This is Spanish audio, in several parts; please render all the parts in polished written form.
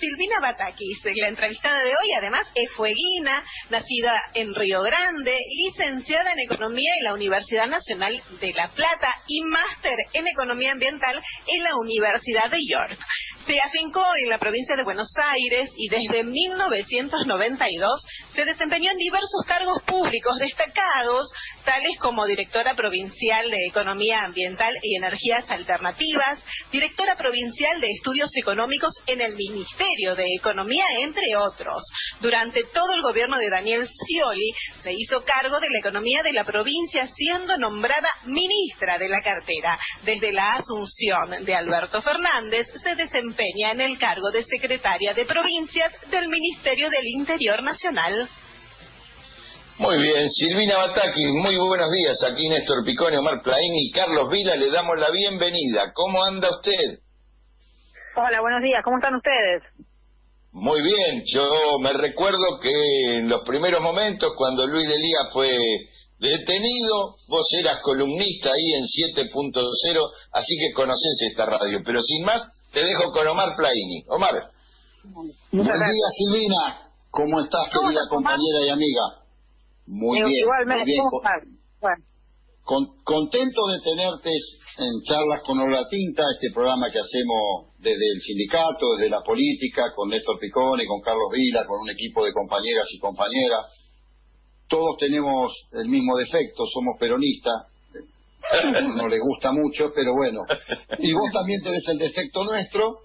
Silvina Batakis, la entrevistada de hoy. Además es fueguina, nacida en Río Grande, licenciada en Economía en la Universidad Nacional de La Plata y máster en Economía Ambiental en la Universidad de York. Se afincó en la provincia de Buenos Aires y desde 1992 se desempeñó en diversos cargos públicos destacados, tales como directora provincial de Economía Ambiental y Energías Alternativas, directora provincial de Estudios Económicos en el Ministerio de Economía, entre otros. Durante todo el gobierno de Daniel Scioli se hizo cargo de la economía de la provincia, siendo nombrada ministra de la cartera. Desde la asunción de Alberto Fernández se desempeña en el cargo de secretaria de provincias del Ministerio del Interior Nacional. Muy bien, Silvina Batakis, muy buenos días. Aquí Néstor Picone, Omar Plaín y Carlos Vila, le damos la bienvenida. ¿Cómo anda usted? Hola, buenos días, ¿cómo están ustedes? Muy bien, yo me recuerdo que en los primeros momentos, cuando Luis de Liga fue detenido, vos eras columnista ahí en 7.0, así que conocés esta radio. Pero sin más, te dejo con Omar Plaini. Omar. Buen día, Silvina. ¿Cómo estás, querida compañera y amiga? Muy bien. Igualmente, muy bien. ¿cómo estás? Bueno. Contento de tenerte en Charlas con Olga Tinta, este programa que hacemos desde el sindicato, desde la política, con Néstor Picone, con Carlos Vila, con un equipo de compañeras y compañeras. Todos tenemos el mismo defecto, somos peronistas. No les gusta mucho, pero bueno. Y vos también tenés el defecto nuestro.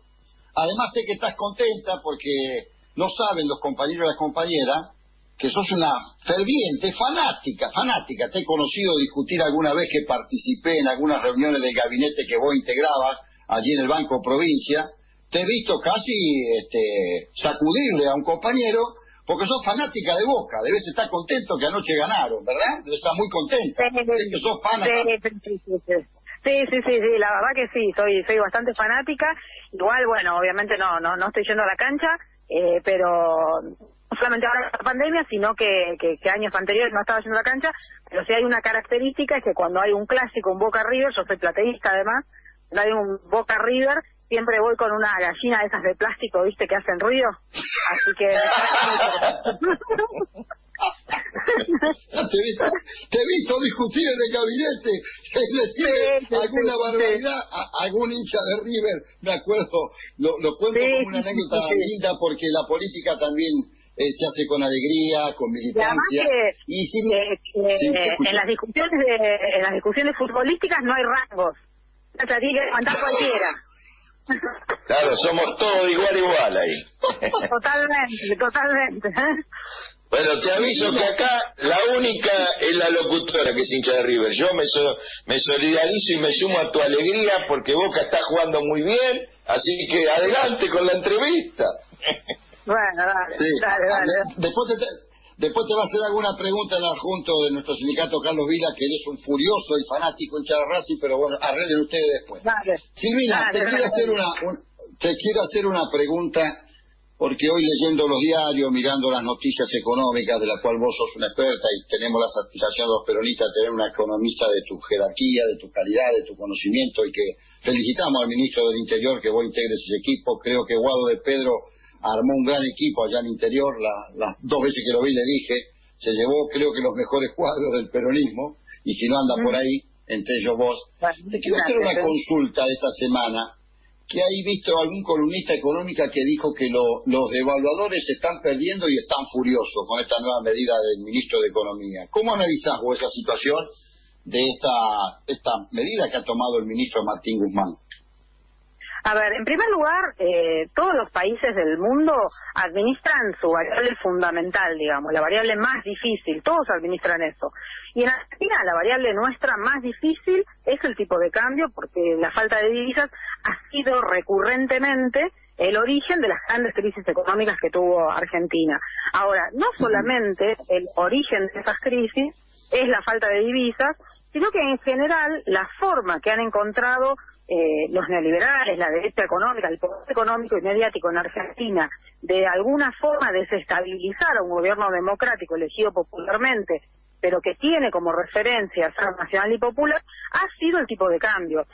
Además sé que estás contenta porque no saben los compañeros y las compañeras que sos una ferviente, fanática. Te he conocido discutir alguna vez que participé en algunas reuniones del gabinete que vos integrabas allí en el Banco Provincia. Te he visto casi sacudirle a un compañero porque sos fanática de Boca. Debes estar contento que anoche ganaron, ¿verdad? Debes estar muy contenta. Sé que sos fanática. Sí, la verdad que sí, soy bastante fanática. Igual, bueno, obviamente no estoy yendo a la cancha, pero no solamente ahora la pandemia, sino que años anteriores no estaba yendo a la cancha, pero sí hay una característica, es que cuando hay un clásico, un Boca River, yo soy plateísta además, cuando hay un Boca River, siempre voy con una gallina de esas de plástico, ¿viste? Que hacen ruido. Así que te he visto discutir en el gabinete, decirle alguna barbaridad a algún hincha de River. Me acuerdo, lo cuento como una anécdota linda, porque la política también se hace con alegría, con militancia. Y en las discusiones futbolísticas no hay rangos. O sea, tiene que levantar cualquiera. Claro, somos todos igual ahí. Totalmente. Bueno, te aviso que acá la única es la locutora que es hincha de River. Yo me solidarizo y me sumo a tu alegría porque Boca está jugando muy bien, así que adelante con la entrevista. Bueno, dale, sí. dale. Después te va a hacer alguna pregunta el adjunto de nuestro sindicato, Carlos Vila, que eres un furioso y fanático hincha de Racing, pero bueno, arreglen ustedes después. Dale. Silvina, te quiero hacer una pregunta, porque hoy leyendo los diarios, mirando las noticias económicas, de las cuales vos sos una experta, y tenemos la satisfacción los peronistas de tener una economista de tu jerarquía, de tu calidad, de tu conocimiento, y que felicitamos al ministro del Interior que vos integres ese equipo. Creo que Guado de Pedro armó un gran equipo allá en el Interior, las 2 veces que lo vi le dije, se llevó creo que los mejores cuadros del peronismo, y si no anda por ahí, entre ellos vos. Te quiero hacer una consulta de esta semana, que hay visto algún columnista económica que dijo que los devaluadores se están perdiendo y están furiosos con esta nueva medida del ministro de Economía. ¿Cómo analizás vos esa situación de esta medida que ha tomado el ministro Martín Guzmán? A ver, en primer lugar, todos los países del mundo administran su variable fundamental, digamos, la variable más difícil, todos administran eso. Y en Argentina la variable nuestra más difícil es el tipo de cambio, porque la falta de divisas ha sido recurrentemente el origen de las grandes crisis económicas que tuvo Argentina. Ahora, no solamente el origen de esas crisis es la falta de divisas, sino que en general la forma que han encontrado los neoliberales, la derecha económica, el poder económico y mediático en Argentina, de alguna forma desestabilizar a un gobierno democrático elegido popularmente, pero que tiene como referencia ser nacional y popular, ha sido el tipo de cambio.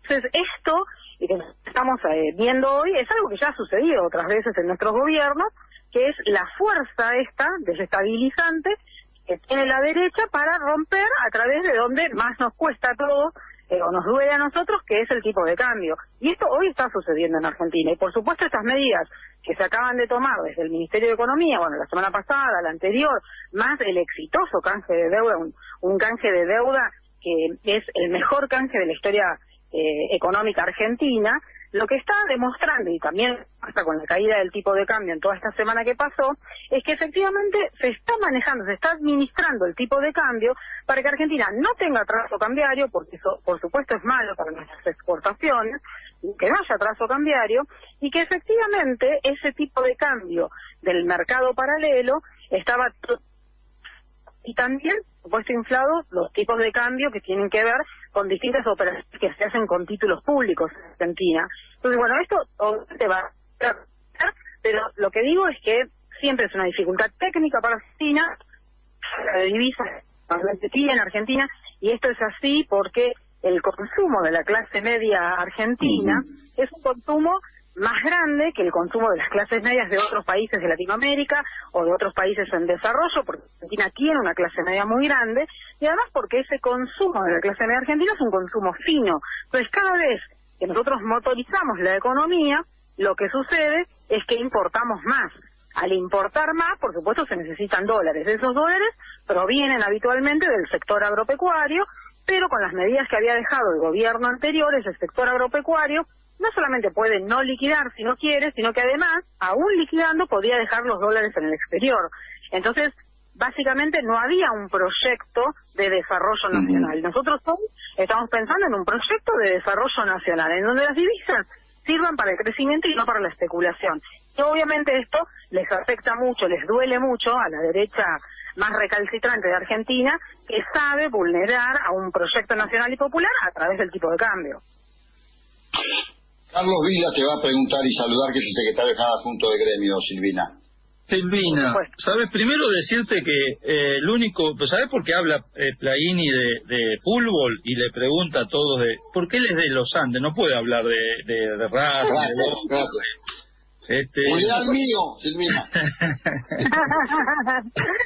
Entonces, esto que estamos viendo hoy es algo que ya ha sucedido otras veces en nuestros gobiernos, que es la fuerza esta desestabilizante que tiene la derecha para romper a través de donde más nos cuesta a todos, o nos duele a nosotros, que es el tipo de cambio. Y esto hoy está sucediendo en Argentina. Y por supuesto estas medidas que se acaban de tomar desde el Ministerio de Economía, bueno, la semana pasada, la anterior, más el exitoso canje de deuda, un canje de deuda que es el mejor canje de la historia económica argentina, lo que está demostrando, y también hasta con la caída del tipo de cambio en toda esta semana que pasó, es que efectivamente se está manejando, se está administrando el tipo de cambio para que Argentina no tenga atraso cambiario, porque eso por supuesto es malo para nuestras exportaciones, que no haya atraso cambiario, y que efectivamente ese tipo de cambio del mercado paralelo estaba y también, por supuesto, inflados los tipos de cambio que tienen que ver con distintas operaciones que se hacen con títulos públicos en Argentina. Entonces, bueno, esto obviamente va a ser, pero lo que digo es que siempre es una dificultad técnica para Argentina, la divisa en Argentina, y esto es así porque el consumo de la clase media argentina es un consumo más grande que el consumo de las clases medias de otros países de Latinoamérica o de otros países en desarrollo, porque Argentina tiene una clase media muy grande, y además porque ese consumo de la clase media argentina es un consumo fino. Entonces, cada vez que nosotros motorizamos la economía, lo que sucede es que importamos más. Al importar más, por supuesto, se necesitan dólares. Esos dólares provienen habitualmente del sector agropecuario, pero con las medidas que había dejado el gobierno anterior, ese sector agropecuario no solamente puede no liquidar si no quiere, sino que además, aún liquidando, podía dejar los dólares en el exterior. Entonces, básicamente no había un proyecto de desarrollo nacional. Nosotros hoy estamos pensando en un proyecto de desarrollo nacional, en donde las divisas sirvan para el crecimiento y no para la especulación. Y obviamente esto les afecta mucho, les duele mucho a la derecha más recalcitrante de Argentina, que sabe vulnerar a un proyecto nacional y popular a través del tipo de cambio. Carlos Vila te va a preguntar y saludar, que es el secretario de cada punto de gremio, Silvina. Silvina, ¿sabes? Primero decirte que el único, pues ¿sabes por qué habla Plaini de fútbol y le pregunta a todos por qué él es de los Andes? No puede hablar de raza. Gracias. Ideal mío, Silvina.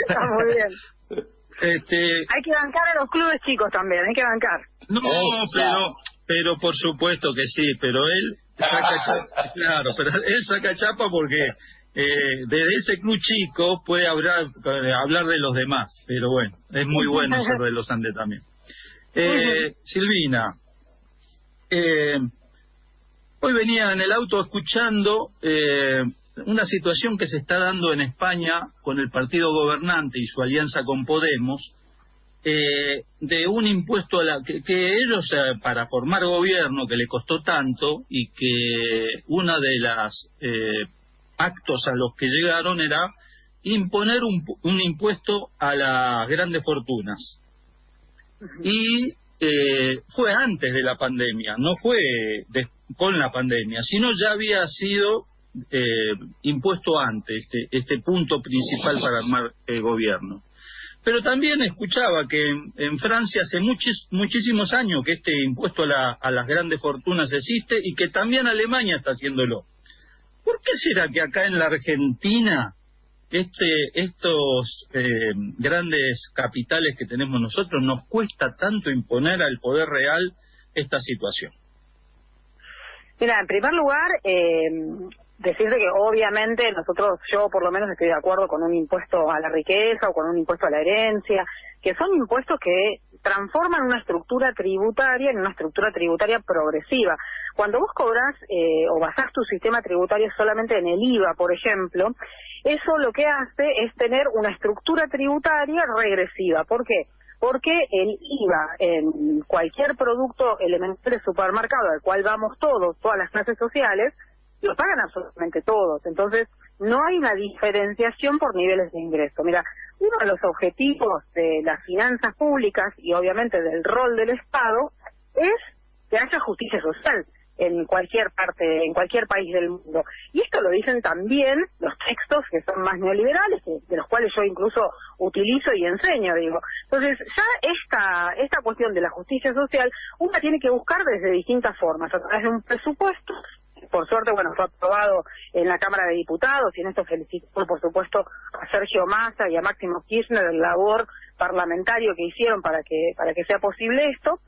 Está muy bien. Hay que bancar a los clubes chicos también, hay que bancar. No, pero por supuesto que sí, pero él saca chapa, claro, pero él saca chapa porque desde ese club chico puede hablar de los demás, pero bueno, es muy bueno ser de los Andes también. Silvina, hoy venía en el auto escuchando una situación que se está dando en España con el partido gobernante y su alianza con Podemos, de un impuesto que ellos, para formar gobierno, que le costó tanto, y que una de las actos a los que llegaron era imponer un impuesto a las grandes fortunas. Y fue antes de la pandemia, no fue con la pandemia, sino ya había sido impuesto antes este punto principal para armar el gobierno. Pero también escuchaba que en Francia hace muchísimos años que este impuesto a las grandes fortunas existe, y que también Alemania está haciéndolo. ¿Por qué será que acá en la Argentina estos grandes capitales que tenemos nosotros nos cuesta tanto imponer al poder real esta situación? Mira, en primer lugar, decirte que obviamente yo por lo menos estoy de acuerdo con un impuesto a la riqueza o con un impuesto a la herencia, que son impuestos que transforman una estructura tributaria en una estructura tributaria progresiva. Cuando vos cobras o basás tu sistema tributario solamente en el IVA, por ejemplo, eso lo que hace es tener una estructura tributaria regresiva. ¿Por qué? Porque el IVA en cualquier producto elemental de supermercado al cual vamos todas las clases sociales, lo pagan absolutamente todos. Entonces, no hay una diferenciación por niveles de ingreso. Mira, uno de los objetivos de las finanzas públicas y obviamente del rol del Estado es que haya justicia social. en cualquier parte, en cualquier país del mundo. Y esto lo dicen también los textos que son más neoliberales, de los cuales yo incluso utilizo y enseño, digo. Entonces, ya esta cuestión de la justicia social, uno tiene que buscar desde distintas formas, a través de un presupuesto. Por suerte, bueno, fue aprobado en la Cámara de Diputados, y en esto felicito, por supuesto, a Sergio Massa y a Máximo Kirchner el labor parlamentario que hicieron para que sea posible esto.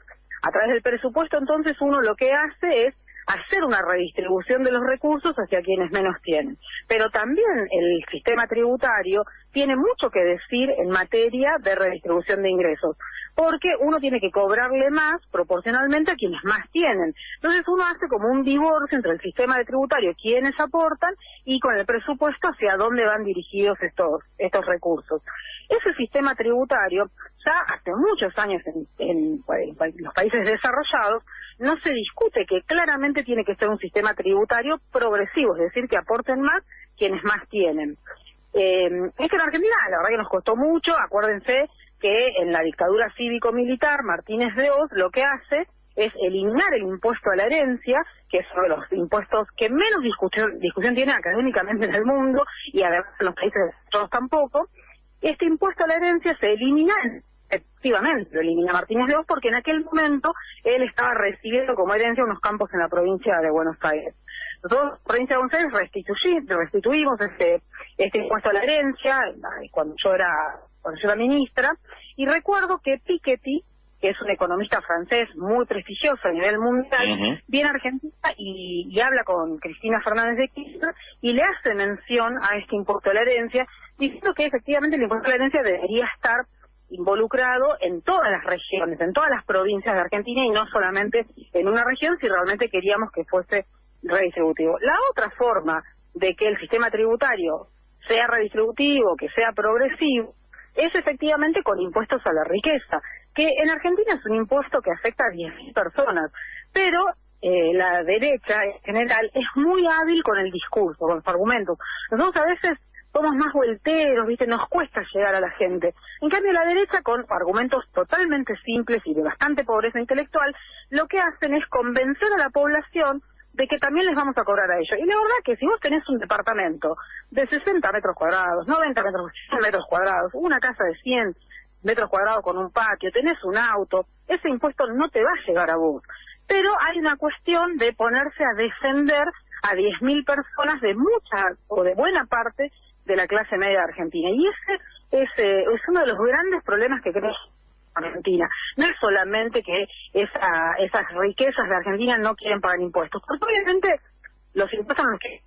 A través del presupuesto, entonces, uno lo que hace es hacer una redistribución de los recursos hacia quienes menos tienen. Pero también el sistema tributario tiene mucho que decir en materia de redistribución de ingresos, porque uno tiene que cobrarle más proporcionalmente a quienes más tienen. Entonces uno hace como un divorcio entre el sistema de tributario, quienes aportan, y con el presupuesto hacia dónde van dirigidos estos recursos. Ese sistema tributario, ya hace muchos años en los países desarrollados, no se discute que claramente tiene que ser un sistema tributario progresivo, es decir, que aporten más quienes más tienen. Es que en Argentina, la verdad que nos costó mucho. Acuérdense que en la dictadura cívico-militar, Martínez de Hoz lo que hace es eliminar el impuesto a la herencia, que es uno de los impuestos que menos discusión tiene académicamente en el mundo, y además en los países todos tampoco. Este impuesto a la herencia se elimina, efectivamente, lo elimina Martínez de Hoz, porque en aquel momento él estaba recibiendo como herencia unos campos en la provincia de Buenos Aires. Nosotros, en la provincia de Buenos Aires, restituimos este impuesto a la herencia cuando yo era ministra, y recuerdo que Piketty, que es un economista francés muy prestigioso a nivel mundial, viene a Argentina y habla con Cristina Fernández de Kirchner y le hace mención a este impuesto a la herencia, diciendo que efectivamente el impuesto a la herencia debería estar involucrado en todas las regiones, en todas las provincias de Argentina, y no solamente en una región, si realmente queríamos que fuese redistributivo. La otra forma de que el sistema tributario sea redistributivo, que sea progresivo, es efectivamente con impuestos a la riqueza, que en Argentina es un impuesto que afecta a 10.000 personas, pero la derecha en general es muy hábil con el discurso, con los argumentos. Nosotros a veces somos más volteros, ¿viste? Nos cuesta llegar a la gente. En cambio, la derecha, con argumentos totalmente simples y de bastante pobreza intelectual, lo que hacen es convencer a la población de que también les vamos a cobrar a ellos. Y la verdad que si vos tenés un departamento de 60 metros cuadrados, 90 metros cuadrados, una casa de 100 metros cuadrados con un patio, tenés un auto, ese impuesto no te va a llegar a vos. Pero hay una cuestión de ponerse a defender a 10.000 personas de mucha o de buena parte de la clase media de Argentina. Y ese es uno de los grandes problemas que creo Argentina. No es solamente que esas riquezas de Argentina no quieren pagar impuestos, porque obviamente los impuestos no quieren,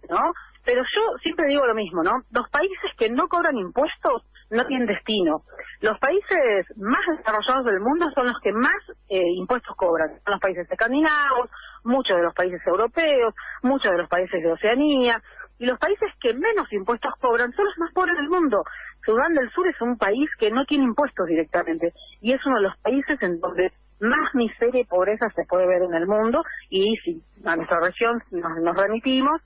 ¿no? Pero yo siempre digo lo mismo, ¿no? Los países que no cobran impuestos no tienen destino. Los países más desarrollados del mundo son los que más impuestos cobran. Son los países escandinavos, muchos de los países europeos, muchos de los países de Oceanía, y los países que menos impuestos cobran son los más pobres del mundo. Sudán del Sur es un país que no tiene impuestos directamente, y es uno de los países en donde más miseria y pobreza se puede ver en el mundo. Y si a nuestra región nos remitimos,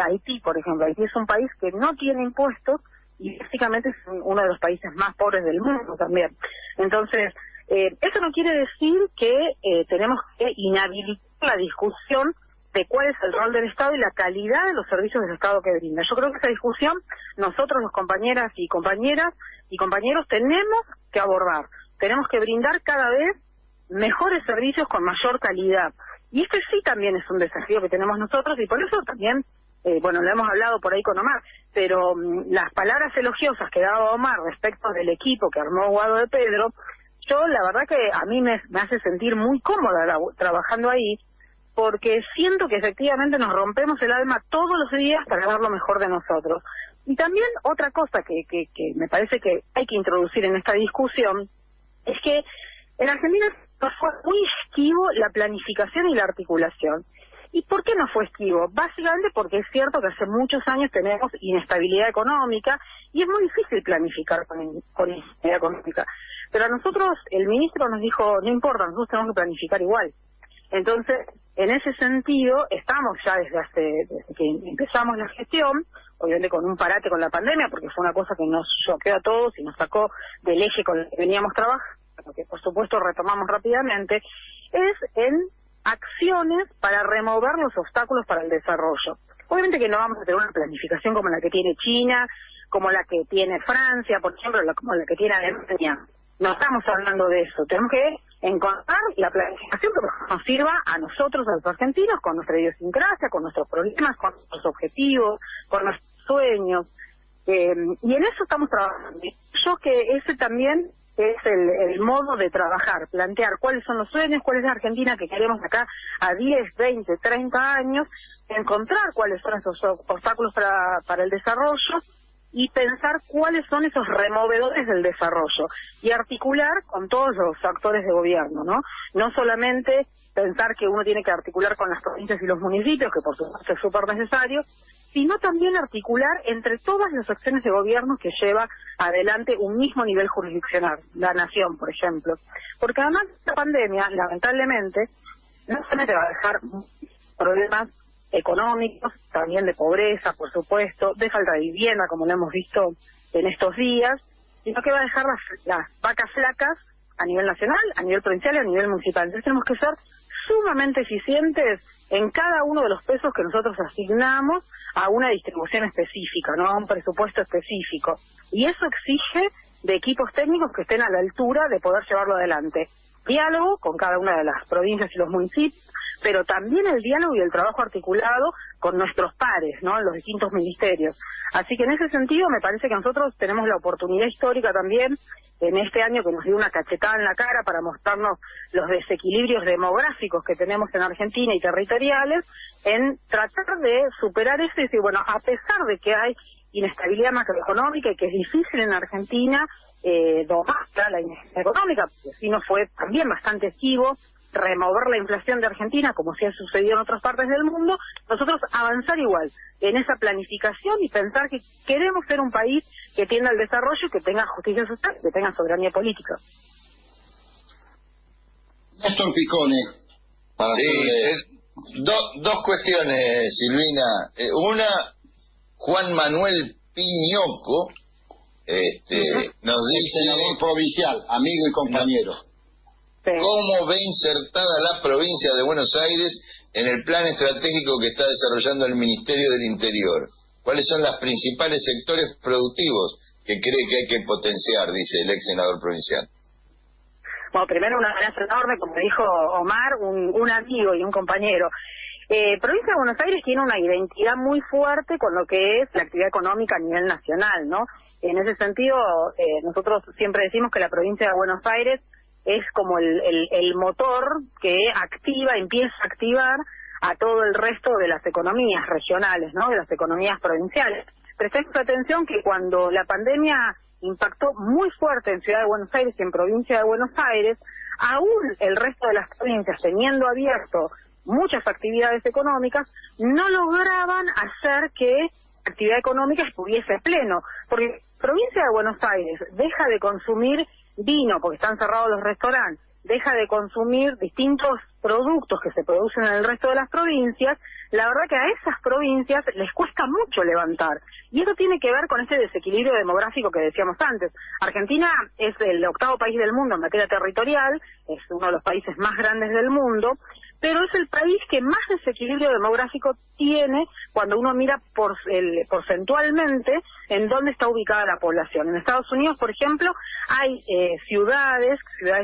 Haití, por ejemplo, Haití es un país que no tiene impuestos y básicamente es uno de los países más pobres del mundo también. Entonces, eso no quiere decir que tenemos que inhabilitar la discusión de cuál es el rol del Estado y la calidad de los servicios del Estado que brinda. Yo creo que esa discusión nosotros, los compañeras y compañeros, tenemos que abordar. Tenemos que brindar cada vez mejores servicios con mayor calidad. Y este sí también es un desafío que tenemos nosotros, y por eso también, lo hemos hablado por ahí con Omar, pero las palabras elogiosas que daba Omar respecto del equipo que armó Guado de Pedro, yo la verdad que a mí me hace sentir muy cómoda trabajando ahí, porque siento que efectivamente nos rompemos el alma todos los días para dar lo mejor de nosotros. Y también otra cosa que me parece que hay que introducir en esta discusión es que en Argentina fue muy esquivo la planificación y la articulación. ¿Y por qué no fue esquivo? Básicamente porque es cierto que hace muchos años tenemos inestabilidad económica y es muy difícil planificar con inestabilidad económica. Pero a nosotros el ministro nos dijo, no importa, nosotros tenemos que planificar igual. Entonces, en ese sentido, estamos ya desde que empezamos la gestión, obviamente con un parate con la pandemia, porque fue una cosa que nos choqueó a todos y nos sacó del eje con el que veníamos trabajando, que por supuesto retomamos rápidamente, es en acciones para remover los obstáculos para el desarrollo. Obviamente que no vamos a tener una planificación como la que tiene China, como la que tiene Francia, por ejemplo, como la que tiene Alemania. No estamos hablando de eso. Tenemos que encontrar la planificación que nos sirva a nosotros, a los argentinos, con nuestra idiosincrasia, con nuestros problemas, con nuestros objetivos, con nuestros sueños. Y en eso estamos trabajando. Yo que ese también es el modo de trabajar, plantear cuáles son los sueños, cuál es la Argentina que queremos acá a 10, 20, 30 años, encontrar cuáles son esos obstáculos para el desarrollo y pensar cuáles son esos removedores del desarrollo y articular con todos los actores de gobierno, ¿no? No solamente pensar que uno tiene que articular con las provincias y los municipios, que por supuesto es súper necesario, sino también articular entre todas las acciones de gobierno que lleva adelante un mismo nivel jurisdiccional, la nación, por ejemplo. Porque además la pandemia, lamentablemente, no solamente va a dejar problemas económicos, también de pobreza, por supuesto, de falta de vivienda, como lo hemos visto en estos días, sino que va a dejar las vacas flacas a nivel nacional, a nivel provincial y a nivel municipal. Entonces tenemos que ser sumamente eficientes en cada uno de los pesos que nosotros asignamos a una distribución específica, ¿no? A un presupuesto específico. Y eso exige de equipos técnicos que estén a la altura de poder llevarlo adelante. Diálogo con cada una de las provincias y los municipios, pero también el diálogo y el trabajo articulado con nuestros pares, ¿no?, en los distintos ministerios. Así que en ese sentido me parece que nosotros tenemos la oportunidad histórica también, en este año que nos dio una cachetada en la cara para mostrarnos los desequilibrios demográficos que tenemos en Argentina y territoriales, en tratar de superar eso y decir, bueno, a pesar de que hay inestabilidad macroeconómica y que es difícil en Argentina domar la inestabilidad económica, porque si no fue también bastante esquivo remover la inflación de Argentina, como sí ha sucedido en otras partes del mundo, nosotros avanzar igual en esa planificación y pensar que queremos ser un país que tienda al desarrollo, que tenga justicia social, que tenga soberanía política. Néstor Picone, para dos cuestiones, Silvina. Una, Juan Manuel Piñoco nos dice... senador provincial, amigo y compañero. Sí. ¿Cómo ve insertada la provincia de Buenos Aires en el plan estratégico que está desarrollando el Ministerio del Interior? ¿Cuáles son los principales sectores productivos que cree que hay que potenciar, dice el ex senador provincial? Bueno, primero un abrazo enorme, como dijo Omar, un amigo y un compañero. Provincia de Buenos Aires tiene una identidad muy fuerte con lo que es la actividad económica a nivel nacional, ¿no? En ese sentido, nosotros siempre decimos que la provincia de Buenos Aires es como el motor que empieza a activar a todo el resto de las economías regionales, ¿no?, de las economías provinciales. Prestemos atención que cuando la pandemia impactó muy fuerte en Ciudad de Buenos Aires y en Provincia de Buenos Aires, aún el resto de las provincias, teniendo abierto muchas actividades económicas, no lograban hacer que la actividad económica estuviese pleno, porque Provincia de Buenos Aires deja de consumir vino porque están cerrados los restaurantes, deja de consumir distintos productos que se producen en el resto de las provincias, la verdad que a esas provincias les cuesta mucho levantar. Y eso tiene que ver con ese desequilibrio demográfico que decíamos antes. Argentina es el 8º país del mundo en materia territorial, es uno de los países más grandes del mundo, pero es el país que más desequilibrio demográfico tiene cuando uno mira porcentualmente en dónde está ubicada la población. En Estados Unidos, por ejemplo, hay ciudades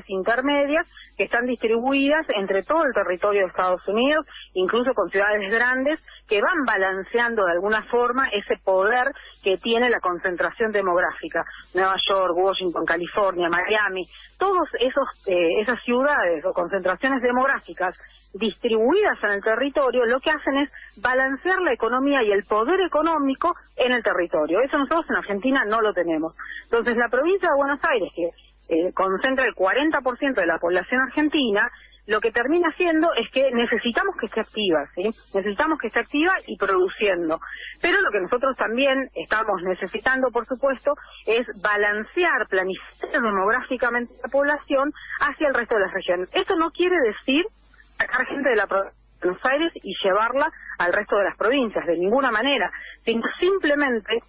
intermedias que están distribuidas entre todo el territorio de Estados Unidos, incluso con ciudades grandes, que van balanceando de alguna forma ese poder que tiene la concentración demográfica. Nueva York, Washington, California, Miami, todas esas ciudades o concentraciones demográficas distribuidas en el territorio, lo que hacen es balancear la economía y el poder económico en el territorio. Eso nosotros en Argentina no lo tenemos. Entonces la provincia de Buenos Aires, que concentra el 40% de la población argentina, lo que termina haciendo es que necesitamos que esté activa, ¿sí? Necesitamos que esté activa y produciendo. Pero lo que nosotros también estamos necesitando, por supuesto, es balancear, planificar demográficamente la población hacia el resto de las regiones. Esto no quiere decir sacar gente de la provincia de Buenos Aires y llevarla al resto de las provincias, de ninguna manera, sino simplemente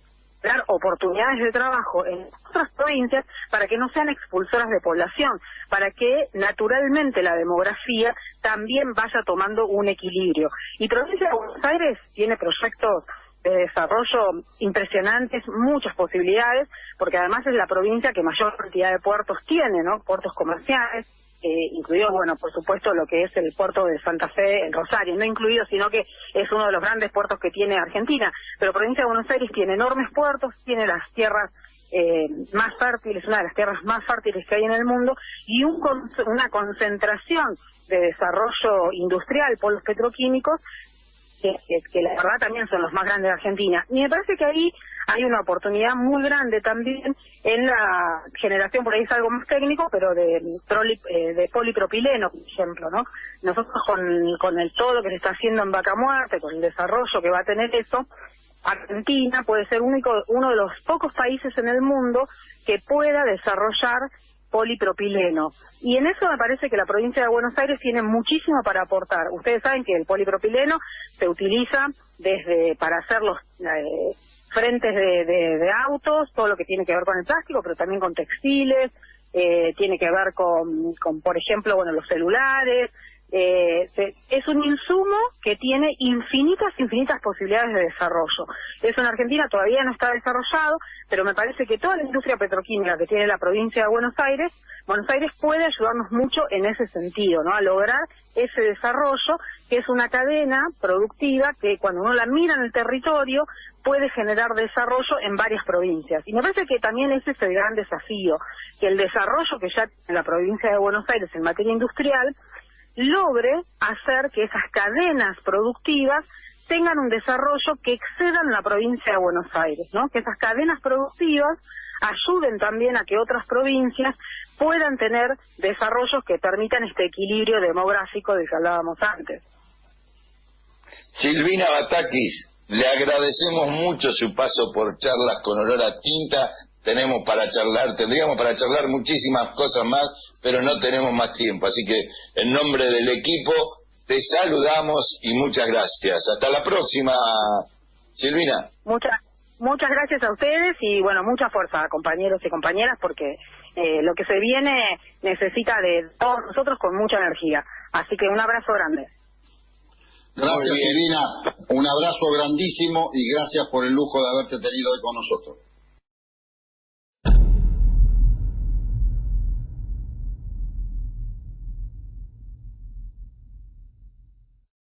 dar oportunidades de trabajo en otras provincias para que no sean expulsoras de población, para que naturalmente la demografía también vaya tomando un equilibrio. Y Provincia de Buenos Aires tiene proyectos de desarrollo impresionantes, muchas posibilidades, porque además es la provincia que mayor cantidad de puertos tiene, ¿no? Puertos comerciales, incluido, bueno, por supuesto, lo que es el puerto de Santa Fe en Rosario, no incluido, sino que es uno de los grandes puertos que tiene Argentina. Pero Provincia de Buenos Aires tiene enormes puertos, tiene las tierras más fértiles, una de las tierras más fértiles que hay en el mundo, y una concentración de desarrollo industrial, polos petroquímicos, que la verdad también son los más grandes de Argentina. Y me parece que ahí hay una oportunidad muy grande también en la generación, por ahí es algo más técnico, pero de polipropileno, por ejemplo, ¿no? Nosotros con todo lo que se está haciendo en Vaca Muerta, con el desarrollo que va a tener eso, Argentina puede ser uno de los pocos países en el mundo que pueda desarrollar polipropileno. Y en eso me parece que la provincia de Buenos Aires tiene muchísimo para aportar. Ustedes saben que el polipropileno se utiliza para hacer los frentes de autos, todo lo que tiene que ver con el plástico, pero también con textiles, tiene que ver con por ejemplo, bueno, los celulares. Es un insumo que tiene infinitas posibilidades de desarrollo. Eso en Argentina todavía no está desarrollado, pero me parece que toda la industria petroquímica que tiene la provincia de Buenos Aires puede ayudarnos mucho en ese sentido, ¿no? A lograr ese desarrollo, que es una cadena productiva que cuando uno la mira en el territorio puede generar desarrollo en varias provincias. Y me parece que también ese es el gran desafío, que el desarrollo que ya tiene la provincia de Buenos Aires en materia industrial logre hacer que esas cadenas productivas tengan un desarrollo que excedan la provincia de Buenos Aires, ¿no? Que esas cadenas productivas ayuden también a que otras provincias puedan tener desarrollos que permitan este equilibrio demográfico del que hablábamos antes. Silvina Batakis, le agradecemos mucho su paso por Charlas con Olor a Tinta. Tendríamos para charlar muchísimas cosas más, pero no tenemos más tiempo. Así que en nombre del equipo te saludamos y muchas gracias. Hasta la próxima, Silvina. Muchas gracias a ustedes y bueno, mucha fuerza, compañeros y compañeras, porque lo que se viene necesita de todos nosotros con mucha energía. Así que un abrazo grande. Gracias, Silvina. Un abrazo grandísimo y gracias por el lujo de haberte tenido hoy con nosotros.